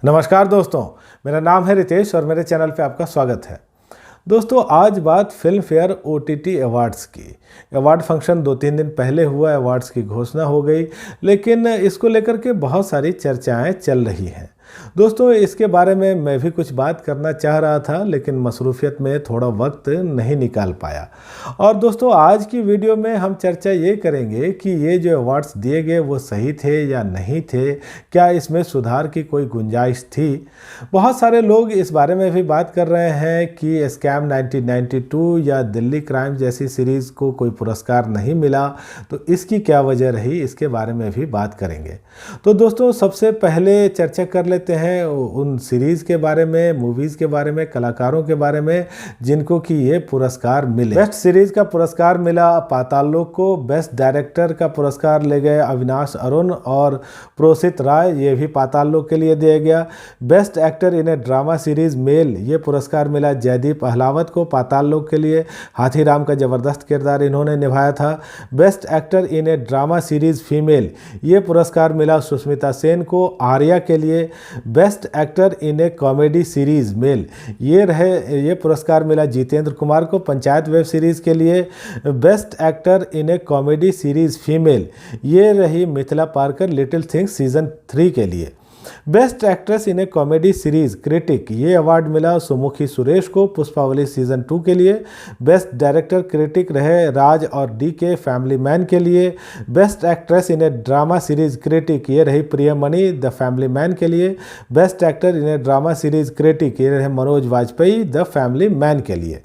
नमस्कार दोस्तों, मेरा नाम है रितेश और मेरे चैनल पे आपका स्वागत है। दोस्तों, आज बात फिल्म फेयर OTT अवार्ड्स की। अवार्ड फंक्शन 2-3 दिन पहले हुआ, अवार्ड्स की घोषणा हो गई, लेकिन इसको लेकर के बहुत सारी चर्चाएं चल रही हैं। दोस्तों, इसके बारे में मैं भी कुछ बात करना चाह रहा था, लेकिन मसरूफियत में थोड़ा वक्त नहीं निकाल पाया। और दोस्तों, आज की वीडियो में हम चर्चा ये करेंगे कि ये जो अवार्ड्स दिए गए वो सही थे या नहीं थे, क्या इसमें सुधार की कोई गुंजाइश थी। बहुत सारे लोग इस बारे में भी बात कर रहे हैं कि स्कैम 1992 या दिल्ली क्राइम जैसी सीरीज़ को कोई पुरस्कार नहीं मिला, तो इसकी क्या वजह रही, इसके बारे में भी बात करेंगे। तो दोस्तों, सबसे पहले चर्चा कर लेते हैं उन सीरीज़ के बारे में, मूवीज़ के बारे में, कलाकारों के बारे में जिनको कि ये पुरस्कार मिले। बेस्ट सीरीज़ का पुरस्कार मिला पाताल लोक को। बेस्ट डायरेक्टर का पुरस्कार ले गए अविनाश अरुण और प्रोसित राय, ये भी पाताल लोक के लिए दिया गया। Best actor in a drama series male, ये पुरस्कार मिला जयदीप अहलावत को पाताल लोक के लिए। हाथीराम का ज़बरदस्त किरदार इन्होंने निभाया था। Best actor in a drama series female, ये पुरस्कार मिला सुष्मिता सेन को आर्या के लिए। Best actor in a comedy series male, ये पुरस्कार मिला जितेंद्र कुमार को पंचायत वेब सीरीज़ के लिए। Best actor in a comedy series female, ये रही मिथिला पारकर लिटिल थिंग्स सीज़न 3 के लिए। Best actress in a comedy series critic, ये अवार्ड मिला सुमुखी सुरेश को पुष्पावली सीज़न 2 के लिए। बेस्ट डायरेक्टर क्रिटिक रहे राज और DK फैमिली मैन के लिए। Best actress in a drama series critic, ये रही प्रियमणि द फैमिली मैन के लिए। Best actor in a drama series critic, ये रहे Manoj Vajpayee the family man के लिए।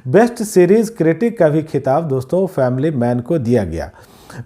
बेस्ट सीरीज़ क्रिटिक का भी खिताब दोस्तों फैमिली मैन को दिया गया।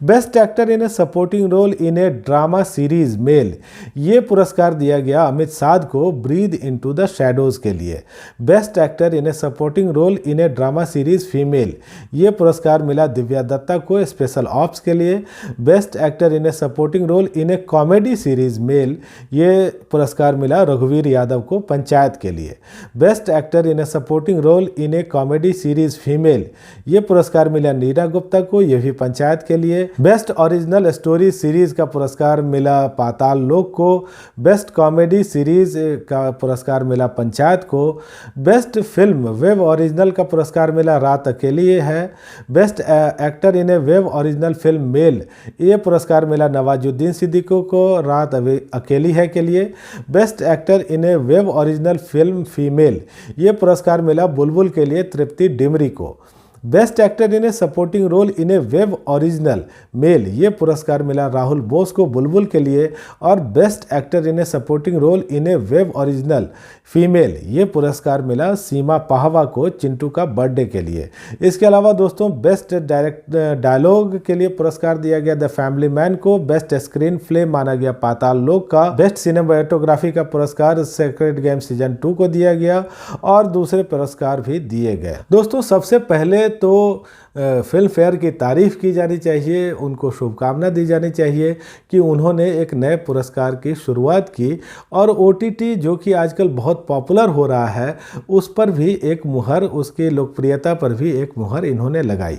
Best actor in a supporting role in a drama series male, ये पुरस्कार दिया गया अमित साध को ब्रीद इनटू द शैडोज के लिए। Best actor in a supporting role in a drama series female, ये पुरस्कार मिला दिव्या दत्ता को स्पेशल ऑप्स के लिए। Best actor in a supporting role in a comedy series male, ये पुरस्कार मिला रघुवीर यादव को पंचायत के लिए। Best actor in a supporting role in a comedy series female, ये पुरस्कार मिला नीना गुप्ता को, ये भी पंचायत के लिए। बेस्ट ओरिजिनल स्टोरी सीरीज का पुरस्कार मिला पाताल लोक को। बेस्ट कॉमेडी सीरीज का पुरस्कार मिला पंचायत को। बेस्ट फिल्म वेब ओरिजिनल का पुरस्कार मिला Raat Akeli Hai. Best actor in a web original film male, ये पुरस्कार मिला नवाजुद्दीन सिद्दीकी को रात अकेली है के लिए। Best actor in a web original film female, ये पुरस्कार मिला बुलबुल के लिए तृप्ति डिमरी को। Best actor in a supporting role in a web original male, ये पुरस्कार मिला राहुल बोस को बुलबुल के लिए। और best actor in a supporting role in a web original female, ये पुरस्कार मिला सीमा पाहवा को चिंटू का बर्थडे के लिए। इसके अलावा दोस्तों, बेस्ट डायलॉग के लिए पुरस्कार दिया गया द फैमिली मैन को। बेस्ट स्क्रीन प्ले माना गया पाताल लोक का। बेस्ट सिनेमाटोग्राफी का पुरस्कार सेक्रेड गेम सीजन 2 को दिया गया और दूसरे पुरस्कार भी दिए गए। दोस्तों, सबसे पहले तो फिल्म फेयर की तारीफ़ की जानी चाहिए, उनको शुभकामना दी जानी चाहिए कि उन्होंने एक नए पुरस्कार की शुरुआत की और OTT जो कि आजकल बहुत पॉपुलर हो रहा है, उस पर भी एक मुहर, उसकी लोकप्रियता पर भी एक मुहर इन्होंने लगाई।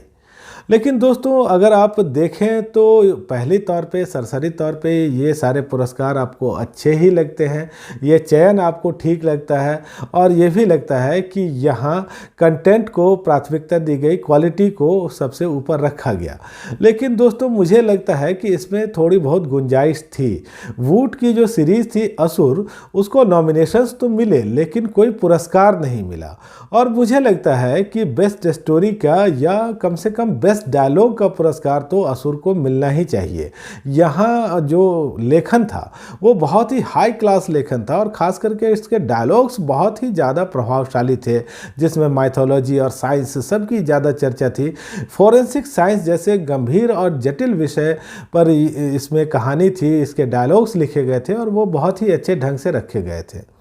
लेकिन दोस्तों, अगर आप देखें तो पहली तौर पे, सरसरी तौर पे ये सारे पुरस्कार आपको अच्छे ही लगते हैं, ये चयन आपको ठीक लगता है और ये भी लगता है कि यहाँ कंटेंट को प्राथमिकता दी गई, क्वालिटी को सबसे ऊपर रखा गया। लेकिन दोस्तों, मुझे लगता है कि इसमें थोड़ी बहुत गुंजाइश थी। वूट की जो सीरीज़ थी असुर, उसको नॉमिनेशंस तो मिले लेकिन कोई पुरस्कार नहीं मिला। और मुझे लगता है कि बेस्ट स्टोरी का या कम से कम बेस्ट डायलॉग का पुरस्कार तो असुर को मिलना ही चाहिए। यहाँ जो लेखन था वो बहुत ही हाई क्लास लेखन था और ख़ास करके इसके डायलॉग्स बहुत ही ज़्यादा प्रभावशाली थे, जिसमें माइथोलॉजी और साइंस सबकी ज़्यादा चर्चा थी। फोरेंसिक साइंस जैसे गंभीर और जटिल विषय पर इसमें कहानी थी, इसके डायलॉग्स लिखे गए थे और वो बहुत ही अच्छे ढंग से रखे गए थे।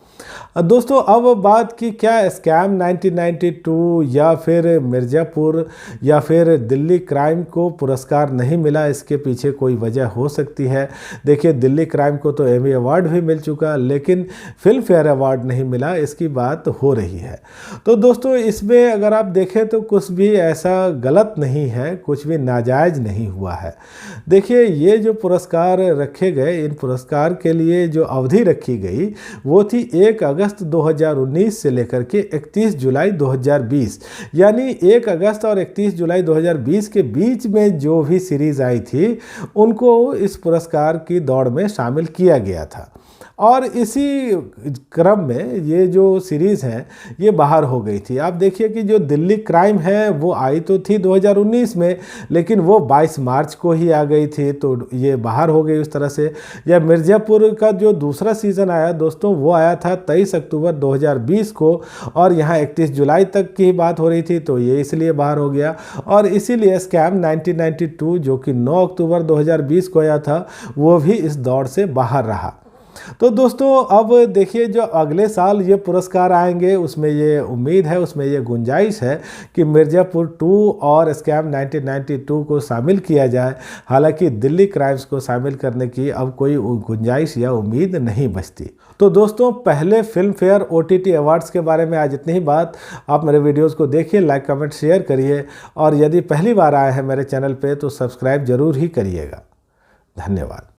दोस्तों अब बात की क्या स्कैम 1992 या फिर मिर्ज़ापुर या फिर दिल्ली क्राइम को पुरस्कार नहीं मिला, इसके पीछे कोई वजह हो सकती है। देखिए दिल्ली क्राइम को तो एमी अवार्ड भी मिल चुका, लेकिन फिल्म फेयर अवार्ड नहीं मिला, इसकी बात हो रही है। तो दोस्तों इसमें अगर आप देखें तो कुछ भी ऐसा गलत नहीं है, कुछ भी नाजायज़ नहीं हुआ है। देखिए ये जो पुरस्कार रखे गए, इन पुरस्कार के लिए जो अवधि रखी गई वो थी 1 अगस्त 2019 से लेकर के 31 जुलाई 2020, यानी 1 अगस्त और 31 जुलाई 2020 के बीच में जो भी सीरीज़ आई थी उनको इस पुरस्कार की दौड़ में शामिल किया गया था। और इसी क्रम में ये जो सीरीज़ है ये बाहर हो गई थी। आप देखिए कि जो दिल्ली क्राइम है वो आई तो थी 2019 में, लेकिन वो 22 मार्च को ही आ गई थी, तो ये बाहर हो गई उस तरह से। या मिर्ज़ापुर का जो दूसरा सीज़न आया दोस्तों वो आया था 23 अक्टूबर 2020 को, और यहाँ 31 जुलाई तक की बात हो रही थी, तो ये इसलिए बाहर हो गया। और इसीलिए स्कैम 1992 जो कि 9 अक्टूबर 2020 को आया था वो भी इस दौड़ से बाहर रहा। तो दोस्तों अब देखिए जो अगले साल ये पुरस्कार आएंगे उसमें ये उम्मीद है, उसमें ये गुंजाइश है कि मिर्ज़ापुर 2 और स्कैम 1992 को शामिल किया जाए। हालांकि दिल्ली क्राइम्स को शामिल करने की अब कोई गुंजाइश या उम्मीद नहीं बचती। तो दोस्तों पहले फिल्म फेयर OTT अवार्ड्स के बारे में आज इतनी ही बात। आप मेरे वीडियोज़ को देखिए, लाइक कमेंट शेयर करिए, और यदि पहली बार आए हैं मेरे चैनल पर तो सब्सक्राइब ज़रूर ही करिएगा। धन्यवाद।